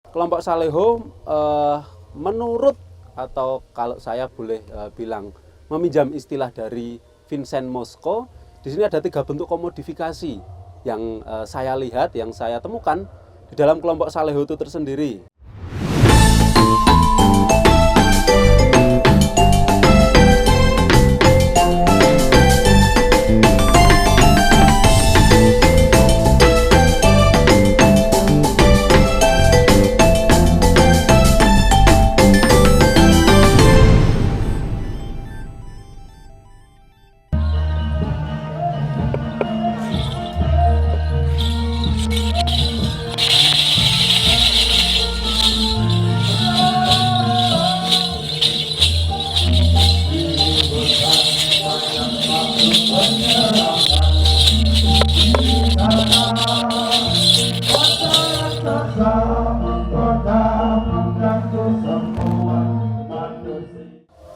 Kelompok Saleho menurut atau kalau saya boleh bilang meminjam istilah dari Vincent Mosco, di sini ada 3 bentuk komodifikasi yang saya lihat, yang saya temukan di dalam kelompok Saleho itu tersendiri.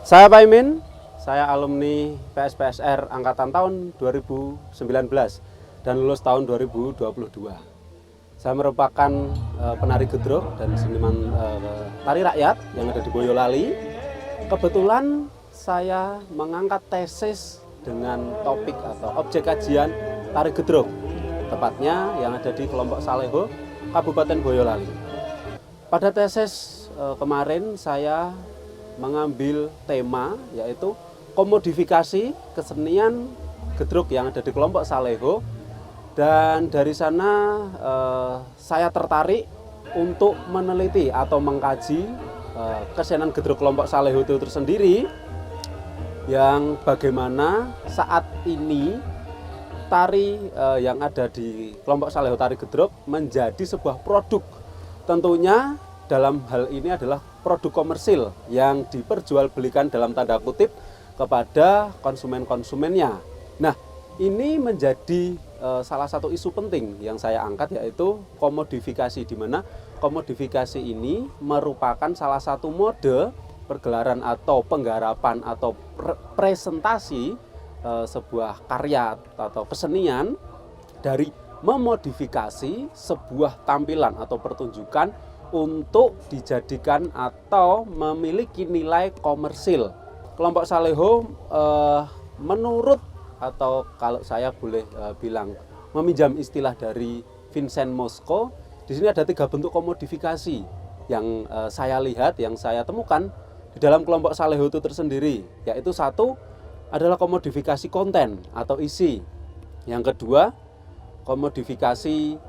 Saya Pak Imin, saya alumni PSPSR angkatan tahun 2019 dan lulus tahun 2022. Saya merupakan penari gedruk dan seniman tari rakyat yang ada di Boyolali. Kebetulan saya mengangkat tesis dengan topik atau objek kajian tari gedruk, tepatnya yang ada di kelompok Saleho, Kabupaten Boyolali. Pada tesis kemarin saya mengambil tema yaitu komodifikasi kesenian gedruk yang ada di kelompok Saleho, dan dari sana saya tertarik untuk meneliti atau mengkaji kesenian gedruk kelompok Saleho itu tersendiri, yang bagaimana saat ini tari yang ada di kelompok Saleho tari gedruk menjadi sebuah produk. Tentunya dalam hal ini adalah produk komersil yang diperjualbelikan dalam tanda kutip kepada konsumen-konsumennya. Nah, ini menjadi salah satu isu penting yang saya angkat, yaitu komodifikasi, di mana komodifikasi ini merupakan salah satu mode pergelaran atau penggarapan atau presentasi sebuah karya atau kesenian dari memodifikasi sebuah tampilan atau pertunjukan untuk dijadikan atau memiliki nilai komersil. Kelompok Saleho menurut atau kalau saya boleh bilang meminjam istilah dari Vincent Mosco, di sini ada 3 bentuk komodifikasi yang saya lihat, yang saya temukan di dalam kelompok Saleho itu tersendiri, yaitu satu adalah komodifikasi konten atau isi. Yang kedua, komodifikasi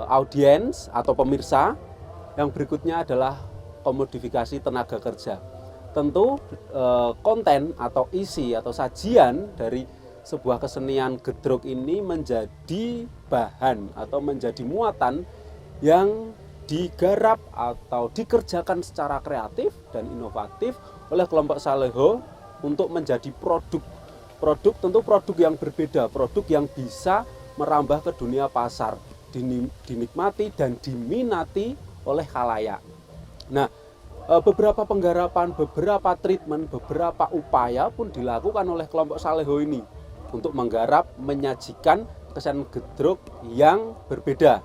audiens atau pemirsa. Yang berikutnya adalah komodifikasi tenaga kerja. Tentu konten atau isi atau sajian dari sebuah kesenian gedruk ini menjadi bahan atau menjadi muatan yang digarap atau dikerjakan secara kreatif dan inovatif oleh kelompok Saleho untuk menjadi produk. Produk tentu produk yang berbeda, produk yang bisa merambah ke dunia pasar, dinikmati dan diminati oleh khalayak. Nah, beberapa penggarapan, beberapa treatment, beberapa upaya pun dilakukan oleh kelompok Saleho ini untuk menggarap, menyajikan kesenian gedruk yang berbeda.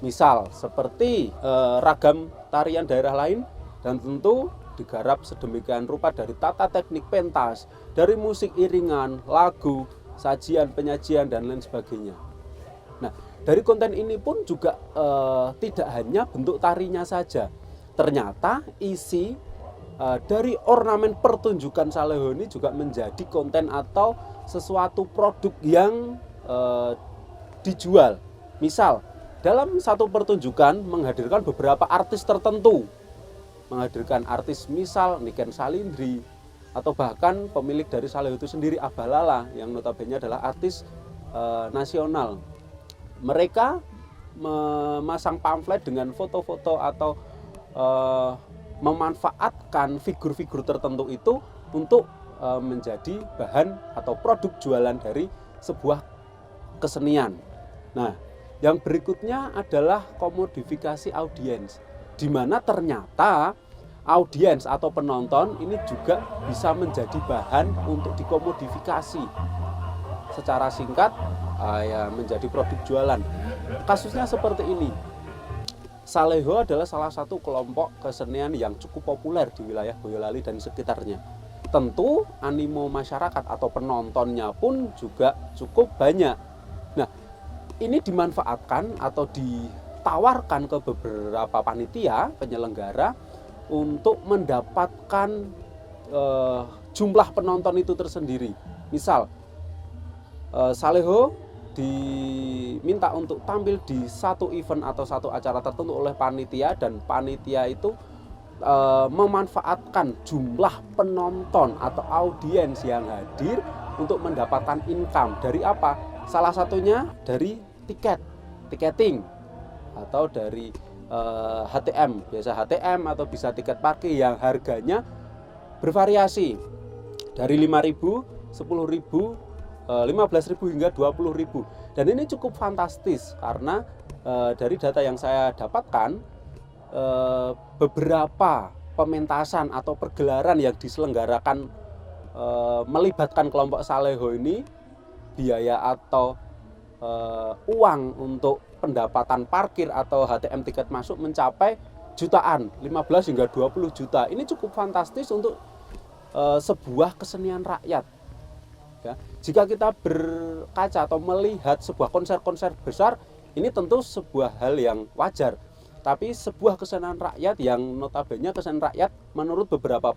Misal seperti ragam tarian daerah lain, dan tentu digarap sedemikian rupa dari tata teknik pentas, dari musik iringan, lagu, sajian, penyajian, dan lain sebagainya. Nah, dari konten ini pun juga tidak hanya bentuk tarinya saja. Ternyata isi dari ornamen pertunjukan Saleho ini juga menjadi konten atau sesuatu produk yang dijual. Misal, dalam satu pertunjukan menghadirkan beberapa artis tertentu. Menghadirkan artis misal Niken Salindri, atau bahkan pemilik dari Saleho itu sendiri, Abah Lala, yang notabene adalah artis nasional. Mereka memasang pamflet dengan foto-foto atau memanfaatkan figur-figur tertentu itu untuk menjadi bahan atau produk jualan dari sebuah kesenian. Nah, yang berikutnya adalah komodifikasi audiens, di mana ternyata audiens atau penonton ini juga bisa menjadi bahan untuk dikomodifikasi. Secara singkat, ya menjadi produk jualan. Kasusnya seperti ini. Saleho adalah salah satu kelompok kesenian yang cukup populer di wilayah Boyolali dan sekitarnya. Tentu animo masyarakat atau penontonnya pun juga cukup banyak. Nah, ini dimanfaatkan atau ditawarkan ke beberapa panitia penyelenggara untuk mendapatkan jumlah penonton itu tersendiri. Misal, Saleho diminta untuk tampil di satu event atau satu acara tertentu oleh panitia, dan panitia itu memanfaatkan jumlah penonton atau audiens yang hadir untuk mendapatkan income dari apa? Salah satunya dari tiketing atau dari HTM, biasa HTM atau bisa tiket parkir yang harganya bervariasi dari 5.000, 10.000, 15.000 hingga 20.000. Dan ini cukup fantastis karena dari data yang saya dapatkan, beberapa pementasan atau pergelaran yang diselenggarakan melibatkan kelompok Saleho ini, biaya atau uang untuk pendapatan parkir atau HTM tiket masuk mencapai jutaan, 15 hingga 20 juta. Ini cukup fantastis untuk sebuah kesenian rakyat. Ya, jika kita berkaca atau melihat sebuah konser-konser besar, ini tentu sebuah hal yang wajar. Tapi sebuah kesenian rakyat yang notabene kesenian rakyat menurut beberapa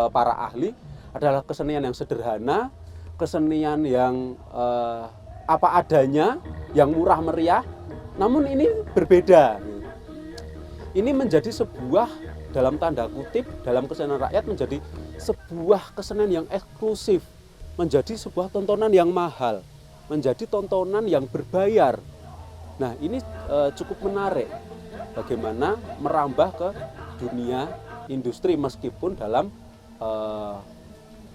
para ahli adalah kesenian yang sederhana, kesenian yang apa adanya, yang murah meriah. Namun ini berbeda. Ini menjadi sebuah, dalam tanda kutip, dalam kesenian rakyat menjadi sebuah kesenian yang eksklusif, menjadi sebuah tontonan yang mahal, menjadi tontonan yang berbayar. Nah, ini cukup menarik bagaimana merambah ke dunia industri meskipun dalam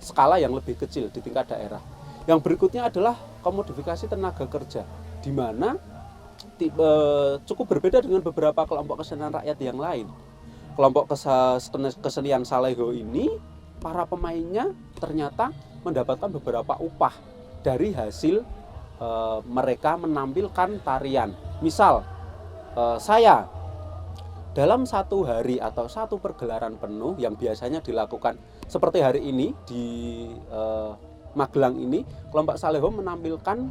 skala yang lebih kecil di tingkat daerah. Yang berikutnya adalah komodifikasi tenaga kerja, di mana cukup berbeda dengan beberapa kelompok kesenian rakyat yang lain. Kelompok kesenian Saleho ini, para pemainnya ternyata mendapatkan beberapa upah dari hasil mereka menampilkan tarian. Misal, saya dalam satu hari atau satu pergelaran penuh yang biasanya dilakukan seperti hari ini di Magelang ini, kelompok Saleho menampilkan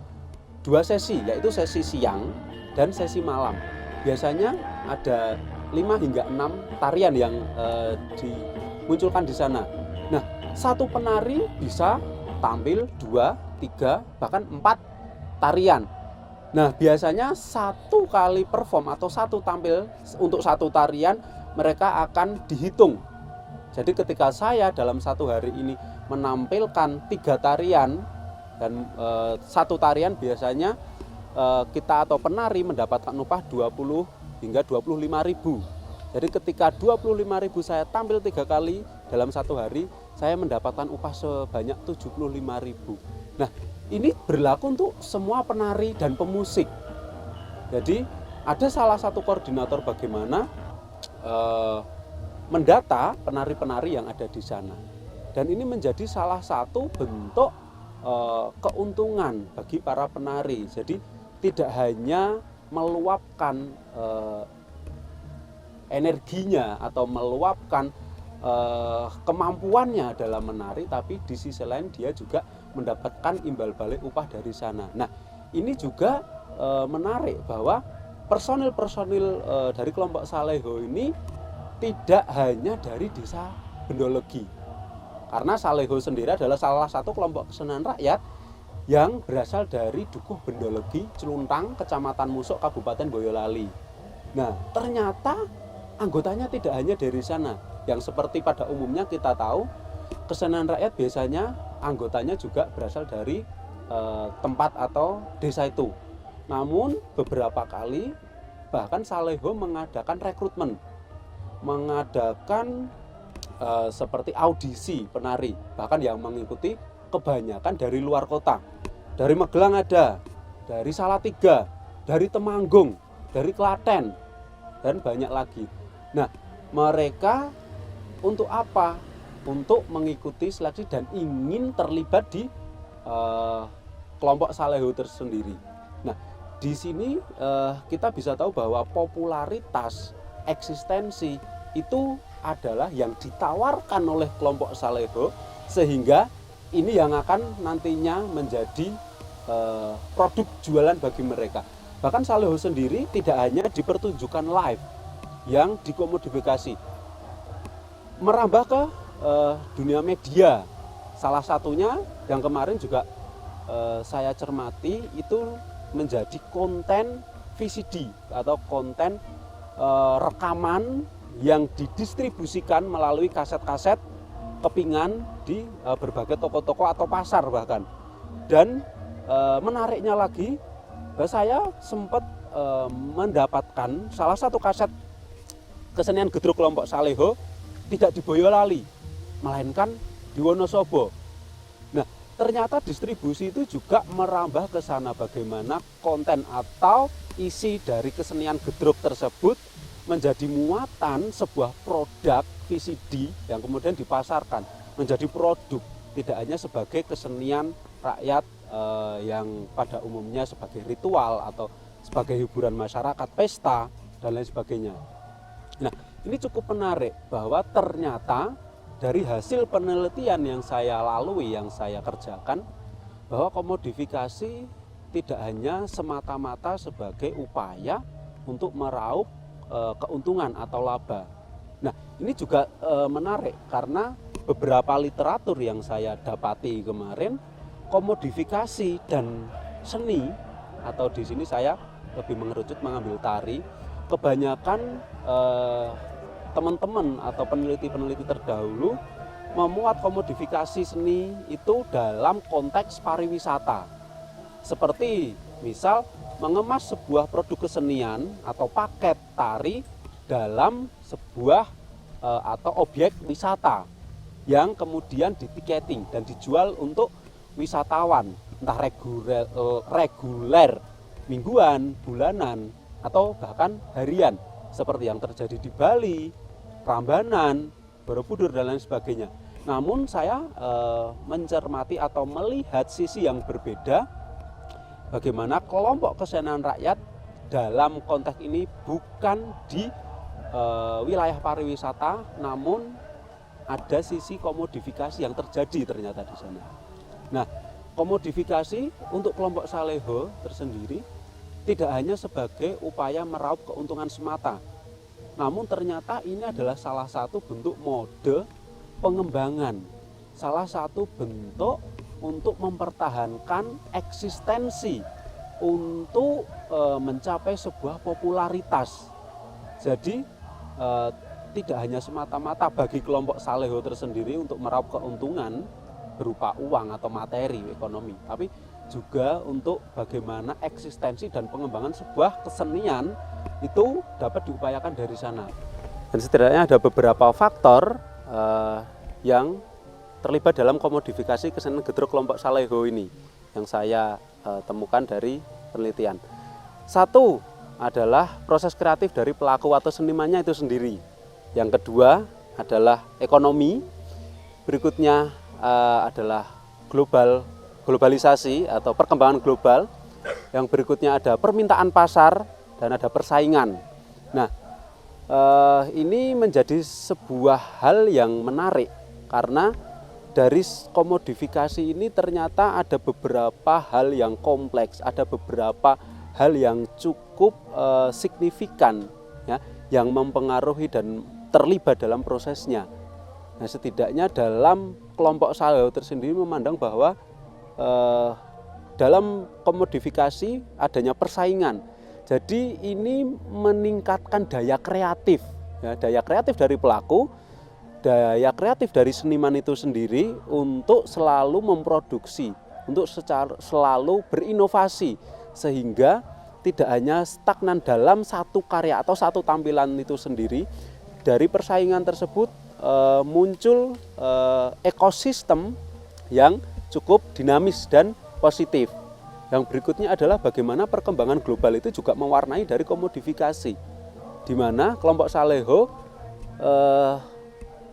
2 sesi, yaitu sesi siang dan sesi malam. Biasanya ada 5 hingga 6 tarian yang dimunculkan di sana. Nah, satu penari bisa tampil 2, 3, bahkan 4 tarian. Nah, biasanya satu kali perform atau satu tampil untuk satu tarian mereka akan dihitung. Jadi ketika saya dalam satu hari ini menampilkan 3 tarian dan satu tarian biasanya kita atau penari mendapatkan upah 20 hingga 25.000. Jadi ketika 25.000 saya tampil 3 kali dalam satu hari, saya mendapatkan upah sebanyak 75.000. Nah, ini berlaku untuk semua penari dan pemusik. Jadi ada salah satu koordinator bagaimana mendata penari-penari yang ada di sana. Dan ini menjadi salah satu bentuk keuntungan bagi para penari. Jadi tidak hanya meluapkan energinya atau meluapkan kemampuannya dalam menari, tapi di sisi lain dia juga mendapatkan imbal balik upah dari sana. Nah, ini juga menarik bahwa personil-personil dari kelompok Saleho ini tidak hanya dari desa Bendolegi, karena Saleho sendiri adalah salah satu kelompok kesenian rakyat yang berasal dari Dukuh Bendolegi, Celuntang, Kecamatan Musuk, Kabupaten Boyolali. Nah, ternyata anggotanya tidak hanya dari sana. Yang seperti pada umumnya kita tahu, kesenian rakyat biasanya anggotanya juga berasal dari tempat atau desa itu. Namun beberapa kali bahkan Saleho mengadakan rekrutmen, mengadakan seperti audisi penari, bahkan yang mengikuti kebanyakan dari luar kota. Dari Magelang ada, dari Salatiga, dari Temanggung, dari Klaten, dan banyak lagi. Nah, mereka untuk apa? Untuk mengikuti seleksi dan ingin terlibat di kelompok Saleho tersendiri. Nah, di sini kita bisa tahu bahwa popularitas eksistensi itu adalah yang ditawarkan oleh kelompok Saleho, sehingga ini yang akan nantinya menjadi produk jualan bagi mereka. Bahkan Saleho sendiri tidak hanya dipertunjukkan live yang dikomodifikasi, merambah ke dunia media. Salah satunya yang kemarin juga saya cermati itu menjadi konten VCD atau konten rekaman yang didistribusikan melalui kaset-kaset kepingan di berbagai toko-toko atau pasar bahkan. Dan menariknya lagi, saya sempat mendapatkan salah satu kaset kesenian Gedruk kelompok Saleho tidak di Boyolali, melainkan di Wonosobo. Nah, ternyata distribusi itu juga merambah ke sana, bagaimana konten atau isi dari kesenian Gedruk tersebut menjadi muatan sebuah produk VCD yang kemudian dipasarkan menjadi produk, tidak hanya sebagai kesenian rakyat yang pada umumnya sebagai ritual atau sebagai hiburan masyarakat, pesta dan lain sebagainya. Nah, ini cukup menarik bahwa ternyata dari hasil penelitian yang saya lalui, yang saya kerjakan, bahwa komodifikasi tidak hanya semata-mata sebagai upaya untuk meraup keuntungan atau laba. Nah, ini juga menarik karena beberapa literatur yang saya dapati kemarin, komodifikasi dan seni, atau di sini saya lebih mengerucut mengambil tari, kebanyakan teman-teman atau peneliti-peneliti terdahulu memuat komodifikasi seni itu dalam konteks pariwisata. Seperti misal mengemas sebuah produk kesenian atau paket tari dalam sebuah atau objek wisata yang kemudian ditiketing dan dijual untuk wisatawan, entah reguler, mingguan, bulanan, atau bahkan harian, seperti yang terjadi di Bali, Prambanan, Borobudur dan lain sebagainya. Namun saya mencermati atau melihat sisi yang berbeda, bagaimana kelompok kesenian rakyat dalam konteks ini bukan di wilayah pariwisata, namun ada sisi komodifikasi yang terjadi ternyata di sana. Nah, komodifikasi untuk kelompok Saleho tersendiri tidak hanya sebagai upaya meraup keuntungan semata, namun ternyata ini adalah salah satu bentuk mode pengembangan, salah satu bentuk untuk mempertahankan eksistensi, untuk mencapai sebuah popularitas. Jadi tidak hanya semata-mata bagi kelompok Saleho tersendiri untuk meraup keuntungan berupa uang atau materi ekonomi, tapi juga untuk bagaimana eksistensi dan pengembangan sebuah kesenian itu dapat diupayakan dari sana. Dan setidaknya ada beberapa faktor yang terlibat dalam komodifikasi kesenian Gedruk kelompok Saleho ini yang saya temukan dari penelitian. Satu adalah proses kreatif dari pelaku atau senimannya itu sendiri. Yang kedua adalah ekonomi. Berikutnya adalah globalisasi atau perkembangan global. Yang berikutnya ada permintaan pasar dan ada persaingan. Nah, ini menjadi sebuah hal yang menarik karena dari komodifikasi ini ternyata ada beberapa hal yang kompleks, ada beberapa hal yang cukup signifikan ya, yang mempengaruhi dan terlibat dalam prosesnya. Nah, setidaknya dalam kelompok Saleho tersendiri memandang bahwa dalam komodifikasi adanya persaingan. Jadi ini meningkatkan daya kreatif, ya, daya kreatif dari pelaku, daya kreatif dari seniman itu sendiri untuk selalu memproduksi, untuk selalu berinovasi, sehingga tidak hanya stagnan dalam satu karya atau satu tampilan itu sendiri. Dari persaingan tersebut muncul ekosistem yang cukup dinamis dan positif. Yang berikutnya adalah bagaimana perkembangan global itu juga mewarnai dari komodifikasi, di mana kelompok Saleho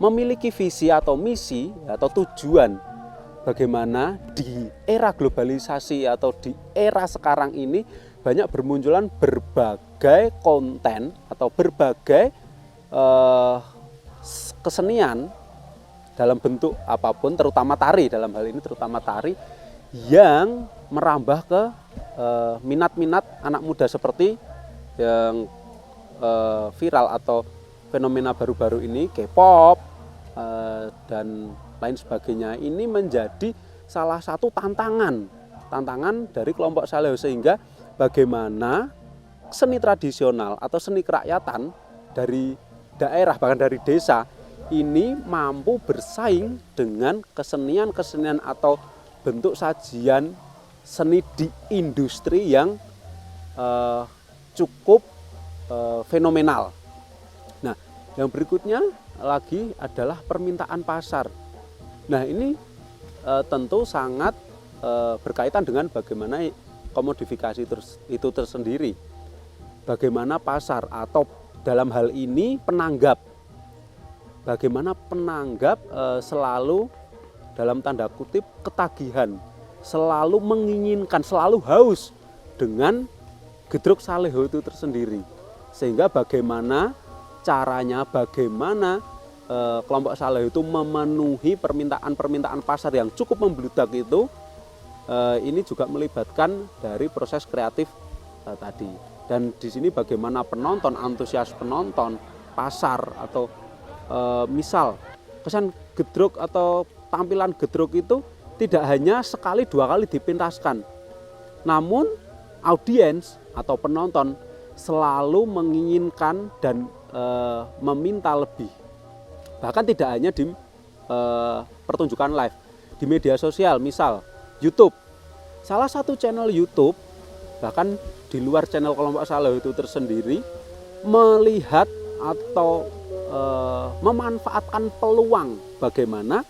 memiliki visi atau misi atau tujuan bagaimana di era globalisasi atau di era sekarang ini banyak bermunculan berbagai konten atau berbagai kesenian dalam bentuk apapun, terutama tari, dalam hal ini terutama tari yang merambah ke minat-minat anak muda seperti yang viral atau fenomena baru-baru ini, K-pop dan lain sebagainya. Ini menjadi salah satu tantangan dari kelompok Saleho, sehingga bagaimana seni tradisional atau seni kerakyatan dari daerah, bahkan dari desa ini mampu bersaing dengan kesenian-kesenian atau bentuk sajian seni di industri yang cukup fenomenal. Nah, yang berikutnya lagi adalah permintaan pasar. Nah, ini tentu sangat berkaitan dengan bagaimana komodifikasi itu tersendiri. Bagaimana pasar atau dalam hal ini penanggap. Bagaimana penanggap selalu dalam tanda kutip ketagihan, selalu menginginkan, selalu haus dengan Gedrog Saleho itu tersendiri. Sehingga bagaimana caranya, bagaimana kelompok Saleho itu memenuhi permintaan pasar yang cukup membludak itu, ini juga melibatkan dari proses kreatif tadi. Dan di sini bagaimana penonton, antusias penonton, pasar atau misal kesan Gedrog atau tampilan Gedrog itu tidak hanya sekali dua kali dipentaskan, namun audiens atau penonton selalu menginginkan dan meminta lebih. Bahkan tidak hanya di pertunjukan live, di media sosial, misal YouTube. Salah satu channel YouTube, bahkan di luar channel kelompok Saleho itu tersendiri, melihat atau memanfaatkan peluang bagaimana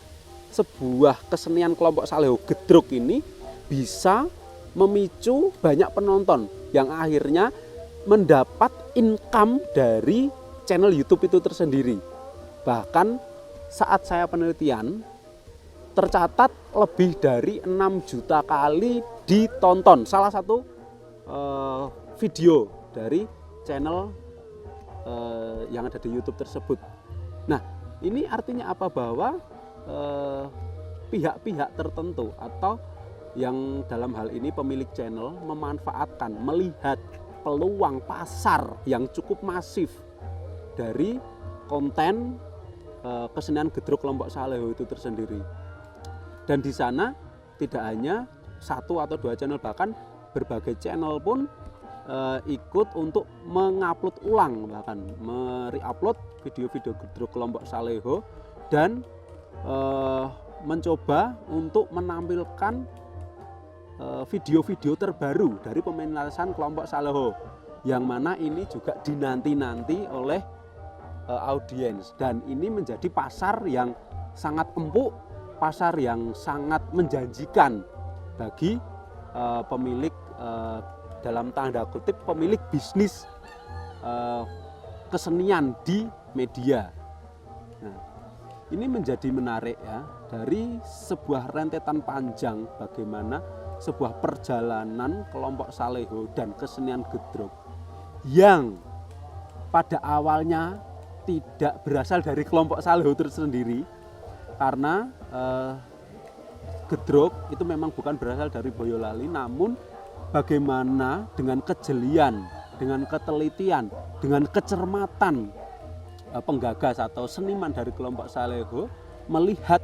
sebuah kesenian kelompok Saleho Gedrog ini bisa memicu banyak penonton yang akhirnya mendapat income dari channel YouTube itu tersendiri. Bahkan saat saya penelitian tercatat lebih dari 6 juta kali ditonton salah satu video dari channel yang ada di YouTube tersebut. Nah, ini artinya apa? Bahwa pihak-pihak tertentu atau yang dalam hal ini pemilik channel memanfaatkan, melihat peluang pasar yang cukup masif dari konten kesenian Gedrog kelompok Saleho itu tersendiri. Dan di sana tidak hanya satu atau dua channel, bahkan berbagai channel pun ikut untuk mengupload ulang, bahkan mereupload video-video Gedrog kelompok Saleho dan mencoba untuk menampilkan video-video terbaru dari pementasan kelompok Saleho, yang mana ini juga dinanti-nanti oleh audiens, dan ini menjadi pasar yang sangat empuk, pasar yang sangat menjanjikan bagi pemilik dalam tanda kutip pemilik bisnis kesenian di media. Nah, ini menjadi menarik ya, dari sebuah rentetan panjang bagaimana sebuah perjalanan kelompok Saleho dan kesenian Gedrog yang pada awalnya tidak berasal dari kelompok Saleho tersendiri, karena Gedrog itu memang bukan berasal dari Boyolali, namun bagaimana dengan kejelian, dengan ketelitian, dengan kecermatan penggagas atau seniman dari kelompok Saleho melihat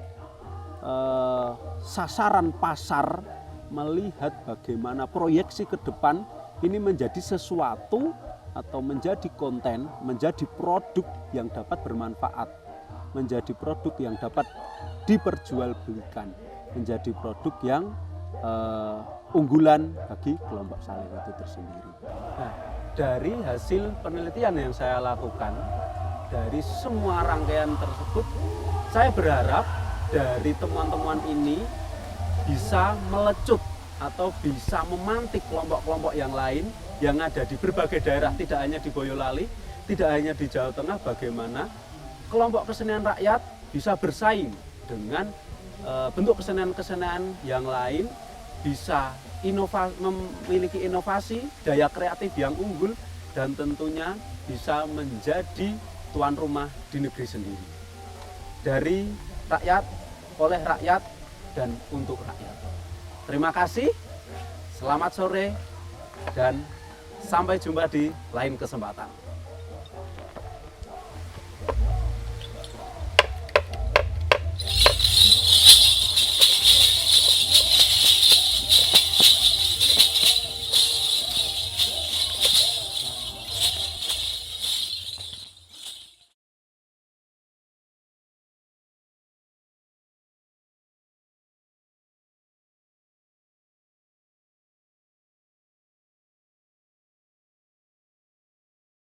sasaran pasar, melihat bagaimana proyeksi ke depan ini menjadi sesuatu atau menjadi konten, menjadi produk yang dapat bermanfaat, menjadi produk yang dapat diperjualbelikan, menjadi produk yang unggulan bagi kelompok Saleho itu tersendiri. Nah, dari hasil penelitian yang saya lakukan, dari semua rangkaian tersebut, saya berharap dari temuan-temuan ini bisa melecut atau bisa memantik kelompok-kelompok yang lain yang ada di berbagai daerah, tidak hanya di Boyolali, tidak hanya di Jawa Tengah, bagaimana kelompok kesenian rakyat bisa bersaing dengan bentuk kesenian-kesenian yang lain, bisa memiliki inovasi, daya kreatif yang unggul, dan tentunya bisa menjadi tuan rumah di negeri sendiri. Dari rakyat, oleh rakyat, dan untuk rakyat. Terima kasih, selamat sore, dan sampai jumpa di lain kesempatan.